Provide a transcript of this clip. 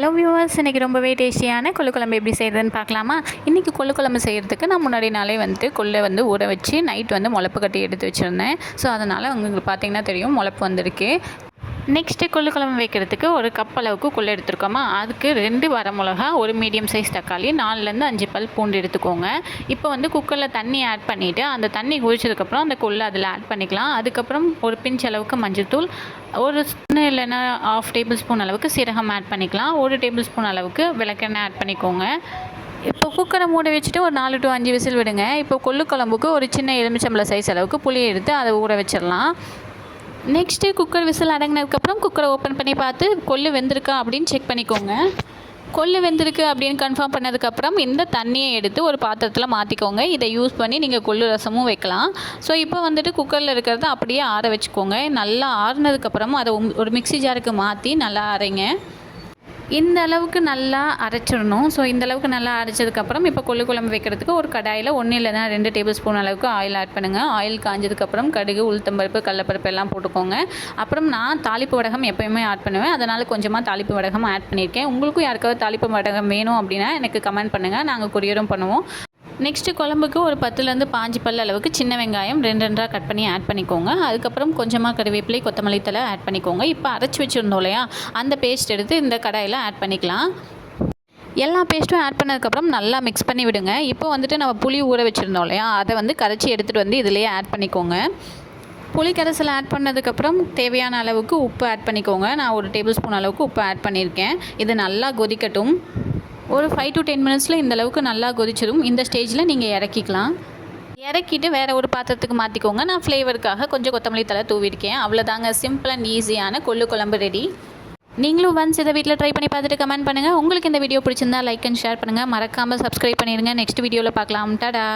Hello viewers, இன்றைக்கி ரொம்பவே டேஸ்டியான கொள்ளு குழம்பு எப்படி செய்கிறதுன்னு பார்க்கலாமா? இன்றைக்கி கொள்ளு குழம்பு செய்கிறதுக்கு நான் முன்னாடி நாளே கொள்ளை ஊற வச்சு நைட் முளப்பு கட்டி எடுத்து வச்சுருந்தேன். ஸோ அதனால் உங்களுக்கு பார்த்திங்கன்னா தெரியும், முளப்பு வந்திருக்கு. நெக்ஸ்ட்டு கொள்ளு குழம்பு வைக்கிறதுக்கு ஒரு கப் அளவுக்கு கொள்ளு எடுத்துருக்கோமா, அதுக்கு 2 வரமிளகா, ஒரு மீடியம் சைஸ் தக்காளி, 4லேருந்து 5 பல் பூண்டு எடுத்துக்கோங்க. இப்போ குக்கரில் தண்ணி ஆட் பண்ணிவிட்டு அந்த தண்ணி குடிச்சதுக்கப்புறம் அந்த கொள்ளு அதில் ஆட் பண்ணிக்கலாம். அதுக்கப்புறம் ஒரு பிஞ்ச் அளவுக்கு மஞ்சள்தூள், ஒரு ஸ்பூன் இல்லைன்னா 1/2 டேபிள் ஸ்பூன் அளவுக்கு சீரகம் ஆட் பண்ணிக்கலாம். 1 டேபிள் ஸ்பூன் அளவுக்கு விளக்கெண்ணெய் ஆட் பண்ணிக்கோங்க. இப்போ குக்கரை மூடி வச்சுட்டு ஒரு 4 to 5 விசில் விடுங்க. இப்போ கொள்ளு குழம்புக்கு ஒரு சின்ன எலுமிச்சம்பழம் சைஸ் அளவுக்கு புளியை எடுத்து அதை ஊற வச்சிடலாம். நெக்ஸ்ட்டு குக்கர் விசில் அடங்கினதுக்கப்புறம் குக்கரை ஓப்பன் பண்ணி பார்த்து கொள்ளு வெந்திருக்கா அப்படின்னு செக் பண்ணிக்கோங்க. கொள்ளு வெந்திருக்கு அப்படின்னு கன்ஃபார்ம் பண்ணதுக்கப்புறம் இந்த தண்ணியை எடுத்து ஒரு பாத்திரத்தில் மாற்றிக்கோங்க. இதை யூஸ் பண்ணி நீங்கள் கொள்ளு ரசமும் வைக்கலாம். ஸோ இப்போ குக்கரில் இருக்கிறத அப்படியே ஆற வச்சுக்கோங்க. நல்லா ஆறுனதுக்கப்புறம் அதை ஒரு மிக்ஸி ஜாருக்கு மாற்றி நல்லா அரைங்க. இந்த அளவுக்கு நல்லா அரைச்சிடணும். ஸோ இந்த அளவுக்கு நல்லா அரைச்சதுக்கப்புறம் இப்போ கொள்ளு குழம்பு வைக்கிறதுக்கு ஒரு கடாயில் 1 இல்லைனா 2 டேபிள் ஸ்பூன் அளவுக்கு ஆயில் ஆட் பண்ணுங்கள். ஆயில் காஞ்சதுக்கப்புறம் கடுகு, உளுத்தம்பருப்பு, கடலப்பருப்பு எல்லாம் போட்டுக்கோங்க. அப்புறம் நான் தாளிப்பு வடகம் எப்போயுமே ஆட் பண்ணுவேன். அதனால் கொஞ்சமாக தாளிப்பு வடகம் ஆட் பண்ணியிருக்கேன். உங்களுக்கும் யாருக்காவது தாளிப்பு வடகம் வேணும் அப்படின்னா எனக்கு கமெண்ட் பண்ணுங்கள், நாங்கள் கொரியரும் பண்ணுவோம். நெக்ஸ்ட்டு குழம்புக்கு ஒரு 10லேருந்து 15 பல் அளவுக்கு சின்ன வெங்காயம் 2 கட் பண்ணி ஆட் பண்ணிக்கோங்க. அதுக்கப்புறம் கொஞ்சமாக கருவேப்பிலை, கொத்தமல்லி தழை ஆட் பண்ணிக்கோங்க. இப்போ அரைச்சி வச்சுருந்தோம் இல்லையா, அந்த பேஸ்ட் எடுத்து இந்த கடாயில் ஆட் பண்ணிக்கலாம். எல்லா பேஸ்ட்டும் ஆட் பண்ணதுக்கப்புறம் நல்லா மிக்ஸ் பண்ணி விடுங்க. இப்போ நம்ம புளி ஊற வச்சுருந்தோம் இல்லையா, அதை கரைச்சி எடுத்துகிட்டு இதிலேயே ஆட் பண்ணிக்கோங்க. புளி கரைசல் ஆட் பண்ணதுக்கப்புறம் தேவையான அளவுக்கு உப்பு ஆட் பண்ணிக்கோங்க. நான் 1 டேபிள் ஸ்பூன் அளவுக்கு உப்பு ஆட் பண்ணியிருக்கேன். இது நல்லா கொதிக்கட்டும். ஒரு 5 to 10 மினிட்ஸில் இந்த அளவுக்கு நல்லா கொதிச்சிடும். இந்த ஸ்டேஜில் நீங்கள் இறக்கிக்கலாம். இறக்கிட்டு வேறு ஒரு பாத்திரத்துக்கு மாற்றிக்கோங்க. நான் ஃப்ளேவருக்காக கொஞ்சம் கொத்தமல்லி தழை தூவிருக்கேன். அவ்வளோதாங்க, சிம்பிள் அண்ட் ஈஸியான கொள்ளு குழம்பு ரெடி. நீங்களும் ஒன்ஸ் இதை வீட்டில் ட்ரை பண்ணி பார்த்துட்டு கமெண்ட் பண்ணுங்கள். உங்களுக்கு இந்த வீடியோ பிடிச்சிருந்தா லைக் அண்ட் ஷேர் பண்ணுங்கள். மறக்காமல் சப்ஸ்கிரைப் பண்ணிடுங்க. நெக்ஸ்ட் வீடியோவில் பார்க்கலாம். டாடா.